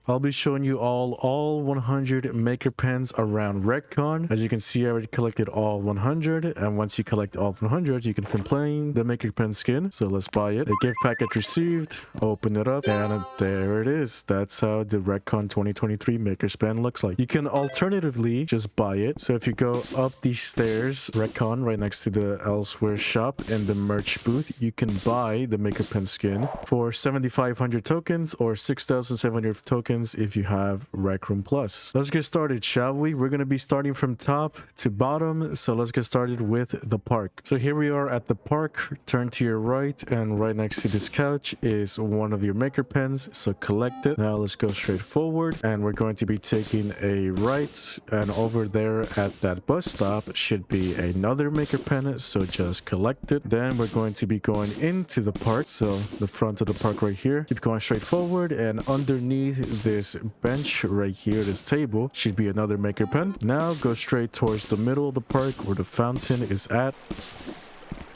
I'll be showing you all 100 maker pens around Recon. As you can see, I already collected all 100, and once you collect all 100, you can claim the maker pen skin. So let's buy it. A gift package received. Open it up, and there it is. That's how the Recon 2023 maker pen looks like. You can alternatively just buy it. So if you go up these stairs, Recon, right next to the Elsewhere shop and the merch booth, you can buy the maker pen skin for 7,500 tokens or 6,700 tokens if you have Recroom Plus. Let's get started, shall we? We're going to be starting from top to bottom, so let's get started with the park. So here we are at the park. Turn to your right, and right next to this couch is one of your maker pens, so collect it. Now let's go straight forward, and we're going to be taking a right, and over there at that bus stop should be another maker pen, so just collect it. Then we're going to be going into the park, so the front of the park right here. Keep going straight forward, and underneath this bench right here, this table, should be another maker pen. Now go straight towards the middle of the park where the fountain is at,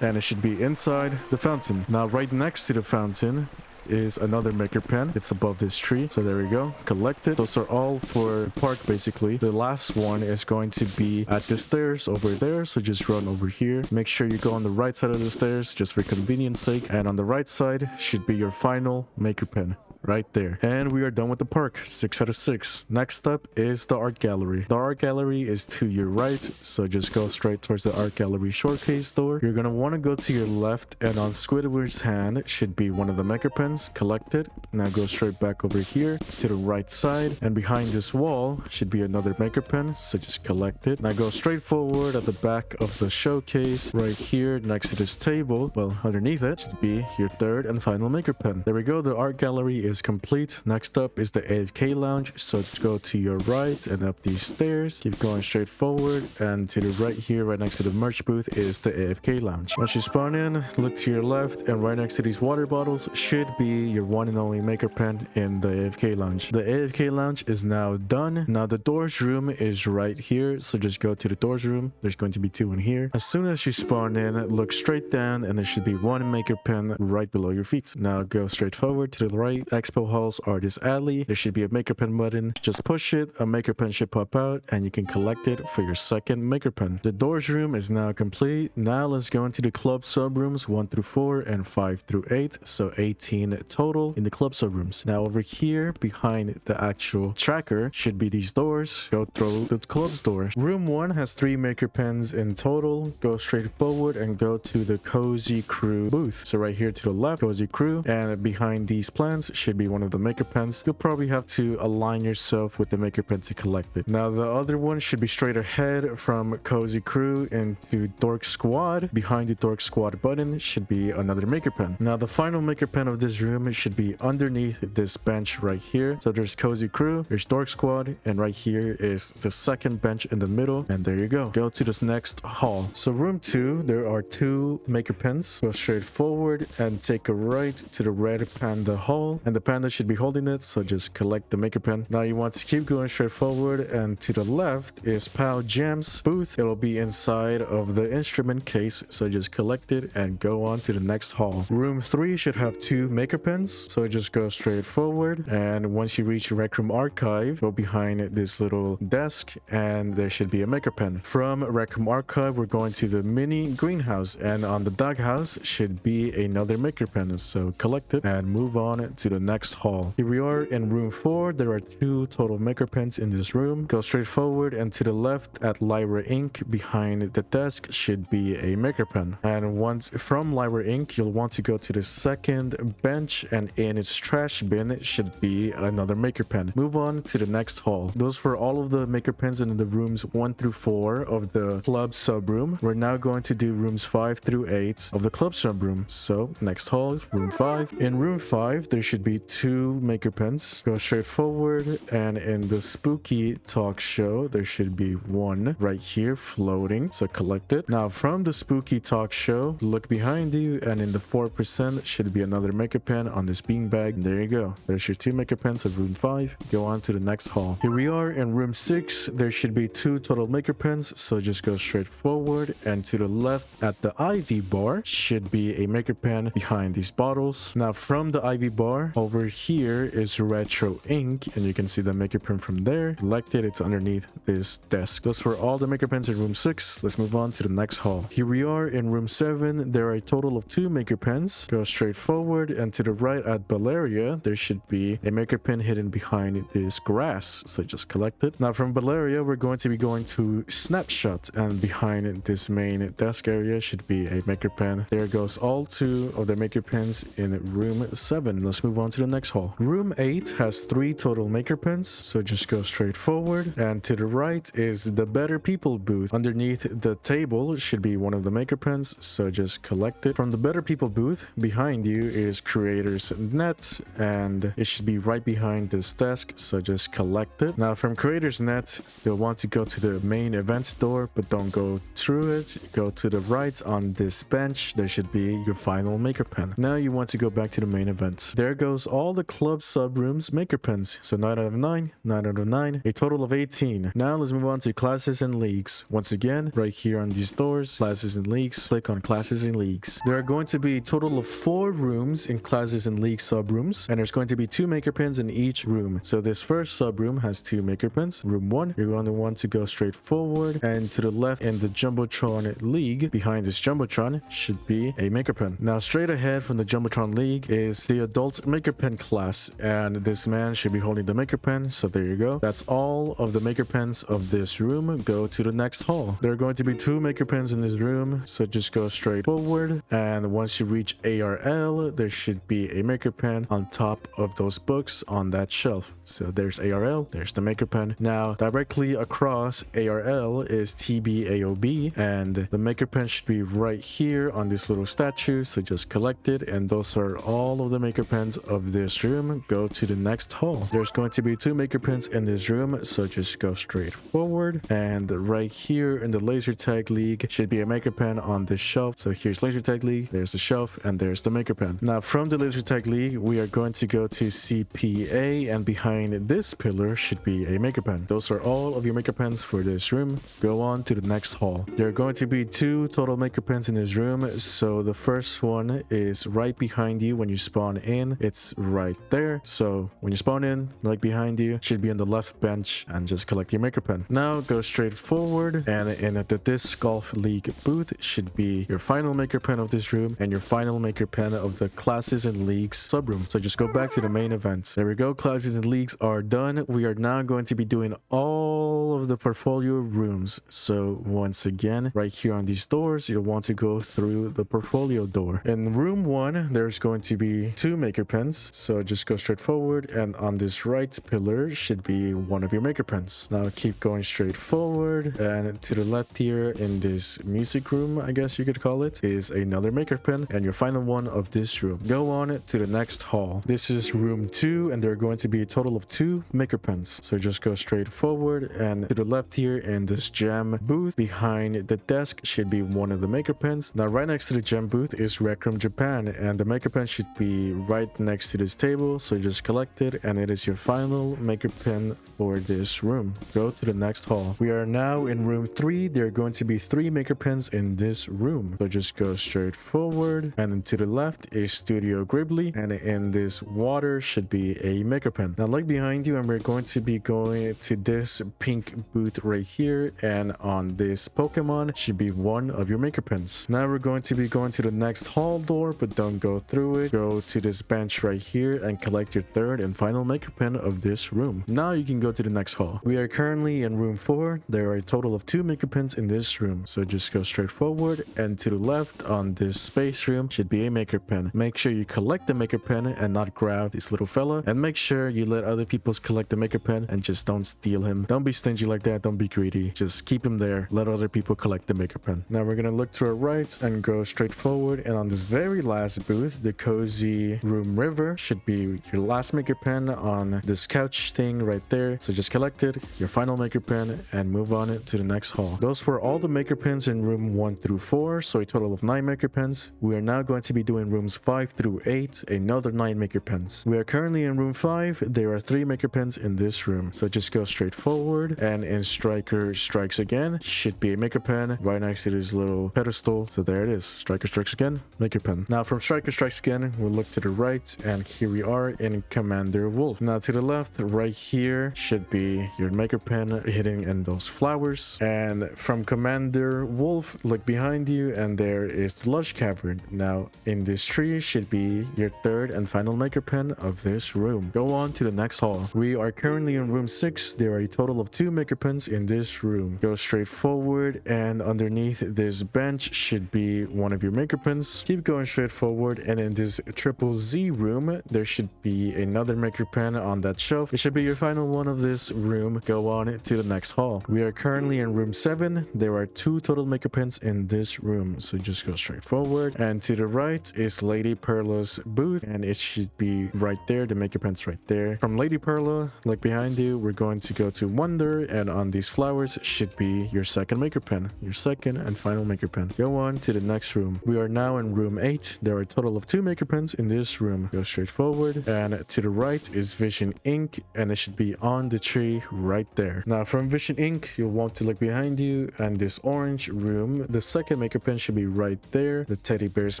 and it should be inside the fountain. Now right next to the fountain is another maker pen. It's above this tree, so there we go. Collect it. Those are all for the park, basically. The last one is going to be at the stairs over there, so just run over here. Make sure you go on the right side of the stairs just for convenience sake, and on the right side should be your final maker pen right there. And we are done with the park. 6 out of 6. Next up is the art gallery. The art gallery is to your right, so just go straight towards the art gallery showcase door. You're gonna want to go to your left, and on Squidward's hand should be one of the maker pens. Collect it. Now go straight back over here to the right side, and behind this wall should be another maker pen, so just collect it. Now go straight forward at the back of the showcase right here next to this table. Well, underneath it should be your third and final maker pen. There we go. The art gallery is complete. Next up is the AFK Lounge, so go to your right and up these stairs. Keep going straight forward, and to the right here, right next to the merch booth, is the AFK Lounge. Once you spawn in, look to your left, and right next to these water bottles should be your one and only maker pen in the AFK Lounge. The AFK Lounge is now done. Now the doors room is right here, so just go to the doors room. There's going to be 2 in here. As soon as you spawn in, look straight down, and there should be 1 maker pen right below your feet. Now go straight forward to the right. Expo halls are this alley. There should be a maker pen button. Just push it, a maker pen should pop out, and you can collect it for your second maker pen. The doors room is now complete. Now let's go into the club subrooms 1 through 4 and 5 through 8, so 18 total in the club subrooms. Now over here behind the actual tracker should be these doors. Go through the club's door. Room 1 has 3 maker pens in total. Go straight forward and go to the Cozy Crew booth. So right here to the left, Cozy Crew, and behind these plants should be one of the maker pens. You'll probably have to align yourself with the maker pen to collect it. Now the other one should be straight ahead from Cozy Crew into Dork Squad. Behind the Dork Squad button should be another maker pen. Now the final maker pen of this room should be underneath this bench right here. So there's Cozy Crew, there's Dork Squad, and right here is the second bench in the middle, and there you go. Go to this next hall. So room 2, there are 2 maker pens. Go straight forward and take a right to the red panda hall, and the panda should be holding it, so just collect the maker pen. Now you want to keep going straight forward, and to the left is Pow Jam's booth. It'll be inside of the instrument case, so just collect it and go on to the next hall. Room 3 should have 2 maker pens, so just go straight forward, and once you reach Recroom Archive, go behind this little desk, and there should be a maker pen. From Recroom Archive, we're going to the mini greenhouse, and on the doghouse should be another maker pen, so collect it and move on to the next hall. Here we are in room 4. There are 2 total maker pens in this room. Go straight forward, and to the left at Lyra Ink behind the desk should be a maker pen. And once from Lyra Ink, you'll want to go to the second bench, and in its trash bin should be another maker pen. Move on to the next hall. Those were all of the maker pens in the rooms 1 through 4 of the club subroom. We're now going to do rooms 5 through 8 of the club subroom. So next hall is room 5. In room 5, there should be 2 maker pens. Go straight forward, and in the spooky talk show, there should be 1 right here floating, so collect it. Now from the spooky talk show, look behind you, and in the 4% should be another maker pen on this beanbag. And there you go. There's your 2 maker pens of room 5. Go on to the next hall. Here we are in room 6. There should be 2 total maker pens, so just go straight forward, and to the left at the IV bar should be a maker pen behind these bottles. Now from the IV bar, over here is retro ink, and you can see the maker pen from there. Select it, it's underneath this desk. Those were all the maker pens in room 6. Let's move on to the next hall. Here we are in room 7. There are a total of 2 maker pens. Go straight forward, and to the right at Valeria, there should be a maker pen hidden behind this grass. So just collect it. Now from Valeria, we're going to be going to Snapshot, and behind this main desk area should be a maker pen. There goes all 2 of the maker pens in room 7. Let's move on to the next hall. Room 8 has 3 total maker pens. So just go straight forward, and to the right is the Better People booth. Underneath the table should be one of the maker pens, so just collect it. From the Better People booth, behind you is Creators Net, and it should be right behind this desk, so just collect it. Now from Creators Net, you'll want to go to the main events door, but don't go through it. Go to the right on this bench, there should be your final maker pen. Now you want to go back to the main event. There goes all the club subrooms maker pens, so 9 out of 9, 9 out of 9, a total of 18. Now let's move on to classes and leagues. Once again, right here on these doors, classes and leagues, click on classes and leagues. There are going to be a total of 4 rooms in classes and league subrooms, and there's going to be 2 maker pens in each room. So this first subroom has 2 maker pens. Room 1, you're going to want to go straight forward, and to the left in the Jumbotron League, behind this Jumbotron, should be a maker pen. Now straight ahead from the Jumbotron League is the adult maker pen class, and this man should be holding the maker pen, so there you go. That's all of the maker pens of this room. Go to the next hall. There are going to be 2 maker pens in this room, so just go straight forward, and once you reach ARL, there should be a maker pen on top of those books on that shelf. So there's ARL, there's the maker pen. Now directly across ARL is TBAOB, and the maker pen should be right here on this little statue, so just collect it. And those are all of the maker pens of this room. Go to the next hall. There's going to be 2 maker pens in this room, so just go straight forward, and right here in the laser tag league should be a maker pen on this shelf. So here's laser tag league, there's the shelf, and there's the maker pen. Now from the laser tag league, we are going to go to CPA, and behind this pillar should be a maker pen. Those are all of your maker pens for this room. Go on to the next hall. There are going to be 2 total maker pens in this room, so the first one is right behind you when you spawn in. It's right there, so when you spawn in, like behind you, should be on the left bench, and just collect your maker pen. Now go straight forward, and in the Disc Golf League booth should be your final maker pen of this room and your final maker pen of the classes and leagues subroom. So just go back to the main event. There we go, classes and leagues are done. We are now going to be doing all of the portfolio rooms. So once again, right here on these doors, you'll want to go through the portfolio door. In room 1, there's going to be 2 maker pens, so just go straight forward, and on this right pillar should be one of your maker pens. Now keep going straight forward, and to the left here in this music room, I guess you could call it, is another maker pen, and your final one of this room. Go on to the next hall. This is room 2, and there are going to be a total of 2 maker pens. So just go straight forward, and to the left here in this gem booth, behind the desk should be one of the maker pens. Now right next to the gem booth is Recroom Japan, and the maker pen should be right next to this table, so just collect it, and it is your final maker pen for this room. Go to the next hall. We are now in room 3. There are going to be 3 maker pens in this room, so just go straight forward, and then to the left is Studio Gribbly, and in this water should be a maker pen. Now look behind you, and we're going to be going to this pink booth right here, and on this Pokemon should be one of your maker pens. Now we're going to be going to the next hall door, but don't go through it. Go to this bench right here and collect your 3rd and final maker pen of this room. Now you can go to the next hall. We are currently in room 4. There are a total of 2 maker pens in this room, so just go straight forward, and to the left on this space room should be a maker pen. Make sure you collect the maker pen and not grab this little fella, and make sure you let other people collect the maker pen and just don't steal him. Don't be stingy like that. Don't be greedy. Just keep him there. Let other people collect the maker pen. Now we're gonna look to our right and go straight forward, and on this very last booth, the Cozy Room River should be your last maker pen on this couch thing right there. So just collect it, your final maker pen, and move on to the next hall. Those were all the maker pens in room 1 through 4, so a total of 9 maker pens. We are now going to be doing rooms 5 through 8, another 9 maker pens. We are currently in room 5. There are 3 maker pens in this room, so just go straight forward, and in Striker Strikes Again should be a maker pen right next to this little pedestal. So there it is, Striker Strikes Again, maker pen. Now from Striker Strikes Again, we'll look to the right, and here we are in Commander Wolf. Now to the left right here should be your maker pen hidden in those flowers, and from Commander Wolf look behind you and there is the Lush Cavern. Now in this tree should be your third and final maker pen of this room. Go on to the next hall. We are currently in room 6. There are a total of 2 maker pens in this room. Go straight forward, and underneath this bench should be one of your maker pens. Keep going straight forward, and in this triple Z room there should be another maker pen on that shelf. It should be your final one of this room. Go on to the next hall. We are currently in room 7. There are 2 total maker pens in this room, so just go straight forward, and to the right is Lady Perla's booth, and it should be right there. The maker pen's right there. From Lady Perla, like behind you, we're going to go to Wonder, and on these flowers should be your second maker pen, your second and final maker pen. Go on to the next room. We are now in room 8. There are a total of 2 maker pens in this room. Go straight forward, and to the right is Vision Ink, and it should be on the tree right there. Now from Vision Ink, you'll want to look behind you, and this orange room, the second maker pen should be right there. The teddy bear's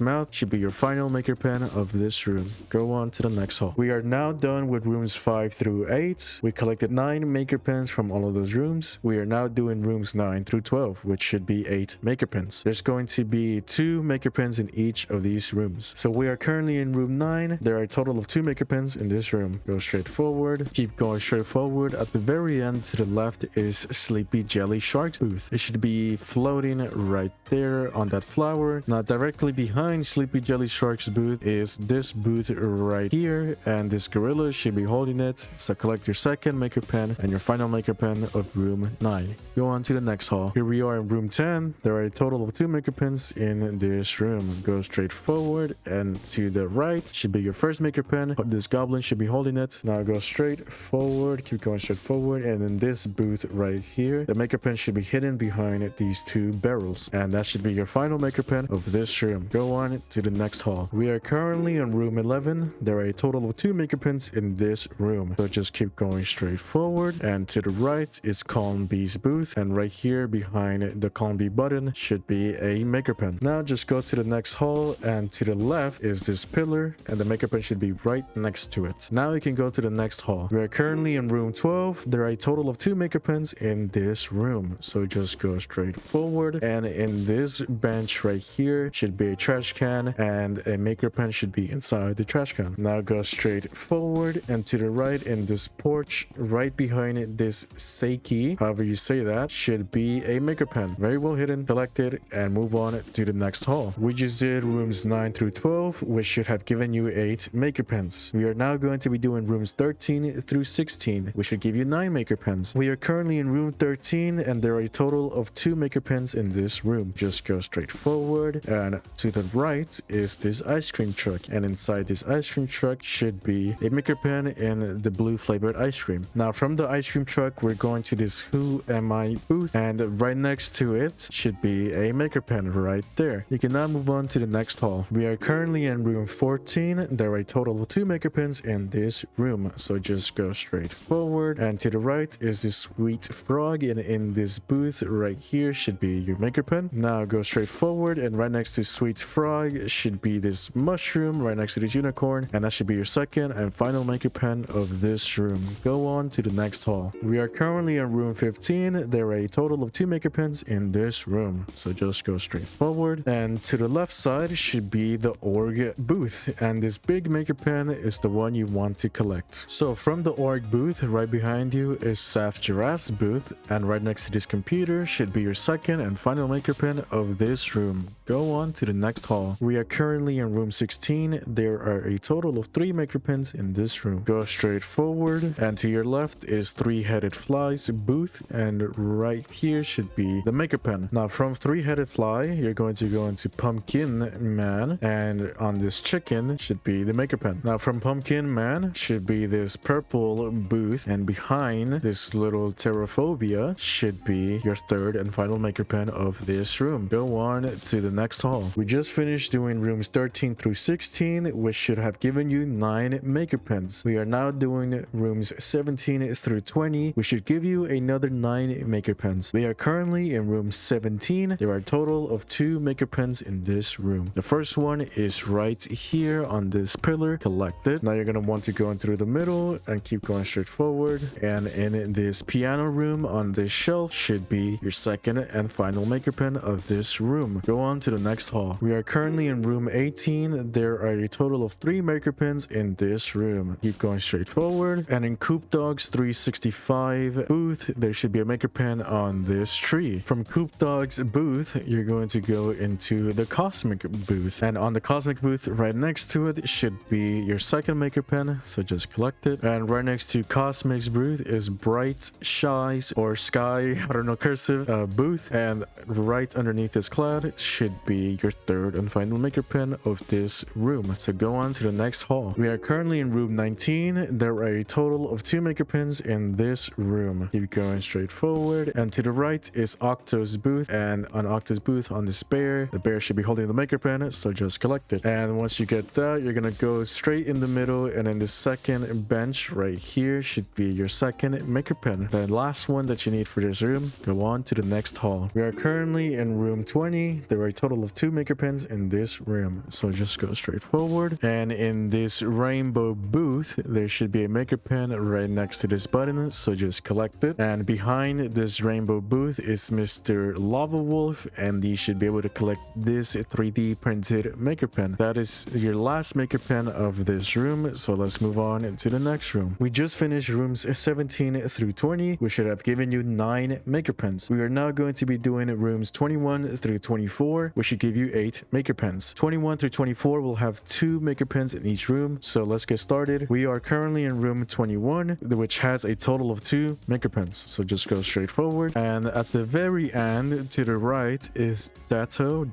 mouth should be your final maker pen of this room. Go on to the next hall. We are now done with rooms 5 through 8. We collected 9 maker pens from all of those rooms. We are now doing rooms 9 through 12, which should be 8 maker pens. There's going to be 2 maker pens in each of these rooms. So we are currently in room 9. There are a total of 2 maker pens in this room. Go straight forward. Keep going straight forward. At the very end to the left is Sleepy Jelly Shark's booth. It should be floating right there on that flower. Now directly behind Sleepy Jelly Shark's booth is this booth right here, and this gorilla should be holding it. So collect your second maker pen and your final maker pen of room 9. Go on to the next hall. Here we are in room 10. There are a total of 2 maker pens in this room. Go straight forward, and to the right should be your first maker pen. This goblin should be holding it. Now go straight forward, keep going straight forward, and in this booth right here, the maker pen should be hidden behind these 2 barrels, and that should be your final maker pen of this room. Go on to the next hall. We are currently in room 11. There are a total of 2 maker pens in this room, so just keep going straight forward, and to the right is Calm Bee's booth, and right here behind the Calm Bee button should be a maker pen. Now just go to the next hall, and to the left is this pillar, and the maker pen should be right next to it. Now you can go to the next hall. We are currently in room 12. There are a total of 2 maker pens in this room, so just go straight forward, and in this bench right here should be a trash can, and a maker pen should be inside the trash can. Now go straight forward, and to the right in this porch right behind this Seiki, however you say that, should be a maker pen. Very well hidden. Collect it and move on to the next hall. We just did rooms 9 through 12, which should have given you 8 maker pens. We are now going to be doing rooms 13 through 16, which should give you 9 maker pens. We are currently in room 13, and there are a total of 2 maker pens in this room. Just go straight forward, and to the right is this ice cream truck, and inside this ice cream truck should be a maker pen in the blue flavored ice cream. Now from the ice cream truck, we're going to this Who Am I booth, and right next to it should be a maker pen right there. You can now move on to the next hall. We are currently in room 14. There are a total of 2 maker pens in this room, so just go straight forward, and to the right is this sweet frog, and in this booth right here should be your maker pen. Now go straight forward, and right next to sweet frog should be this mushroom right next to this unicorn, and that should be your second and final maker pen of this room. Go on to the next hall. We are currently in room 15. There are a total of 2 maker pens in this room, so just go straight forward, and to the left side should be the org booth, and this big maker pen is the one you want to collect. So from the org booth right behind you is Saf Giraffe's booth, and right next to this computer should be your second and final maker pen of this room. Go on to the next hall. We are currently in room 16. There are a total of 3 maker pens in this room. Go straight forward, and to your left is Three-Headed Fly's booth, and right here should be the maker pen. Now from Three-Headed Fly, you're going to go into Pumpkin Man, and on this chicken should be the maker pen. Now from Pumpkin Man should be this purple booth, and behind this little Terraphobia should be your third and final maker pen of this room. Go on to the next hall. We just finished doing rooms 13 through 16, which should have given you 9 maker pens. We are now doing rooms 17 through 20, which should give you another 9 maker pens. We are currently in room 17. There are a total of 2 maker pens in this room. The first one is right here on this pillar, collect it. Now you're going to want to go in through the middle and keep going straight forward. And in this piano room on this shelf should be your second and final maker pen of this room. Go on to the next hall. We are currently in room 18. There are a total of 3 maker pens in this room. Keep going straight forward. And in Coop Dog's 365 booth, there should be a maker pen on this tree. From Coop Dog's booth, you're going to go into the Cosmic booth. And on the Cosmic booth, right next to it should be your second maker pen. So just collect it. And right next to Cosmic's booth is Bright Shy's or Sky, I don't know, cursive booth. And right underneath this cloud should be your third and final maker pen of this room. So go on to the next hall. We are currently in room 19. There are a total of 2 maker pens in this room. Keep going straight forward. And to the right is Octo's booth. And on Octo's booth on this bear, the bear should be holding the maker pen. So just collect it. And once you get that, you're gonna go straight in the middle. And in the second bench right here should be your second maker pen. The last one that you need for this room. Go on to the next hall. We are currently in room 20. There are a total of 2 maker pens in this room. So just go straight forward. And in this rainbow booth, there should be a maker pen right next to this button. So just collect it. And behind this rainbow booth is Mr. Lava Wolf. And you should be able to collect this 3D printed maker pen. That is your last maker pen of this room. So let's move on to the next room. We just finished rooms 17 through 20. We should have given you 9 maker pens. We are now going to be doing rooms 21 through 24, which should give you 8 maker pens. 21 through 24 will have 2 maker pens in each room. So let's get started. We are currently in room 21, which has a total of 2 maker pens. So just go straight forward. And at the very end to the right is Dato,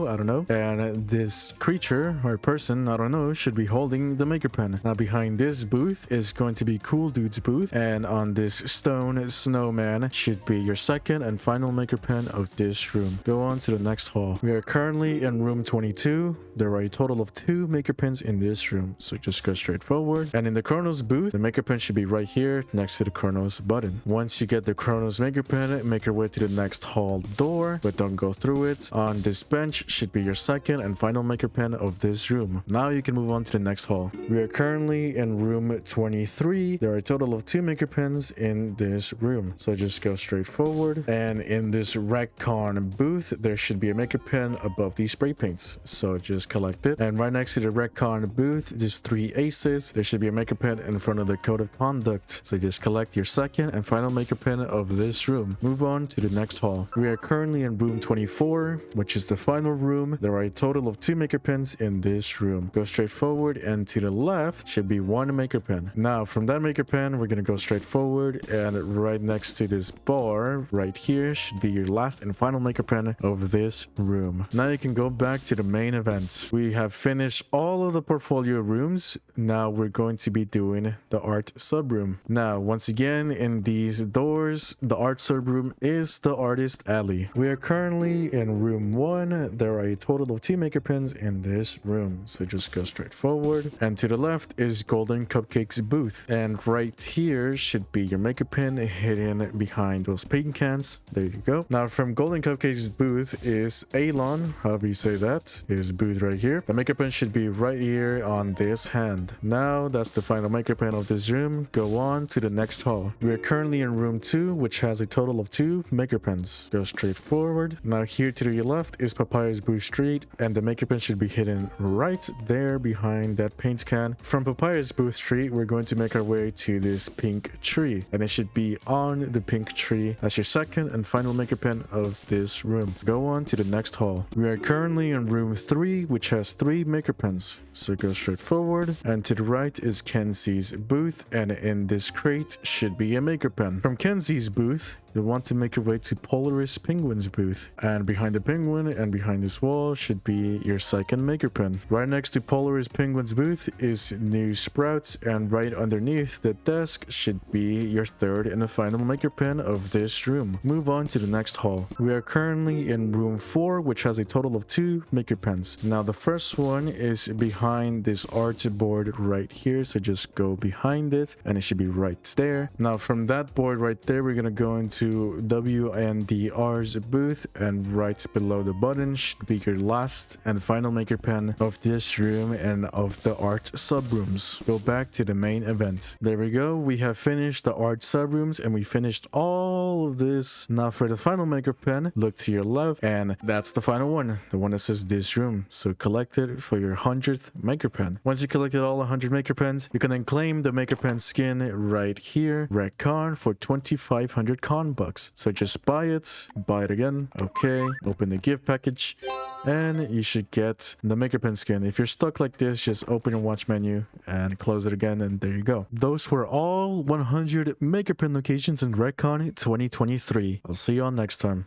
I don't know. And this creature or person, I don't know, should be holding the maker pen. Now behind this booth is going to be Cool Dude's booth. And on this stone snowman should be your second and final maker pen of this room. Go on to the next hall. We are currently in room 22. There are a total of 2 maker pens in this room. So just go straight forward. And in the Chronos booth, the maker pen should be right here next to the Chronos button. Once you get the Chronos maker pen, make your way to the next hall door, but don't go through it. On this bench should be your second and final maker pen of this room. Now you can move on to the next hall. We are currently in room 23. There are a total of 2 maker pens in this room. So just go straight forward. And in this Recon booth, there should be a maker pen above these spray paints. So just collect it. And right next to the Recon booth, there's 3 aces. There should be a maker pen in front of the code of conduct. So just collect your second and final maker pen of this room. Move on to the next hall. We are currently in room 24, which is the final room. There are a total of 2 maker pens in this room. Go straight forward, and to the left should be 1 maker pen. Now from that maker pen, we're gonna go straight forward, and right next to this bar right here should be your last and final maker pen of this room. Now you can go back to the main event. We have finished all of the portfolio rooms. Now we're going to be doing the art subroom. Now once again, in these doors, the art subroom is the artist alley. We are currently in room 1. There are a total of 2 maker pens in this room. So just go straight forward. And to the left is Golden Cupcake's booth. And right here should be your maker pen hidden behind those paint cans. There you go. Now from Golden Cupcake's booth is Alon, however you say that, his booth right here. The maker pen should be right here on this hand. Now that's the final maker pen of this room. Go on to the next hall. We are currently in room 2, which has a total of 2 maker pens. Go straight forward. Now here to your left is Papayas Booth Street, and the maker pen should be hidden right there behind that paint can. From Papayas Booth Street, we're going to make our way to this pink tree, and it should be on the pink tree. That's your second and final maker pen of this room. Go on to the next hall. We are currently in room 3, which has 3 maker pens. So go straight forward, and to the right is Kenzie's booth, and in this crate should be a maker pen. From Kenzie's booth, you'll want to make your way to Polaris Penguin's booth, and behind the penguin and behind this wall should be your second maker pen. Right next to Polaris Penguin's booth is New Sprouts, and right underneath the desk should be your third and final maker pen of this room. Move on to the next hall. We are currently in room 4, which has a total of 2 maker pens. Now the first one is behind this art board right here, so just go behind it and it should be right there. Now from that board right there, we're gonna go into to WNDR's booth, and right below the button should be your last and final maker pen of this room and of the art subrooms. Go back to the main event. There we go. We have finished the art subrooms and we finished all of this. Now for the final maker pen, look to your left, and that's the final one, the one that says this room. So collect it for your 100th maker pen. Once you collected all 100 maker pens, you can then claim the maker pen skin right here, Recroom, for 2,500 con bucks. So just buy it again. Okay, open the gift package, and you should get the maker pen skin. If you're stuck like this, just open your watch menu and close it again, and there you go. Those were all 100 maker pen locations in Recon 2023. I'll see you all next time.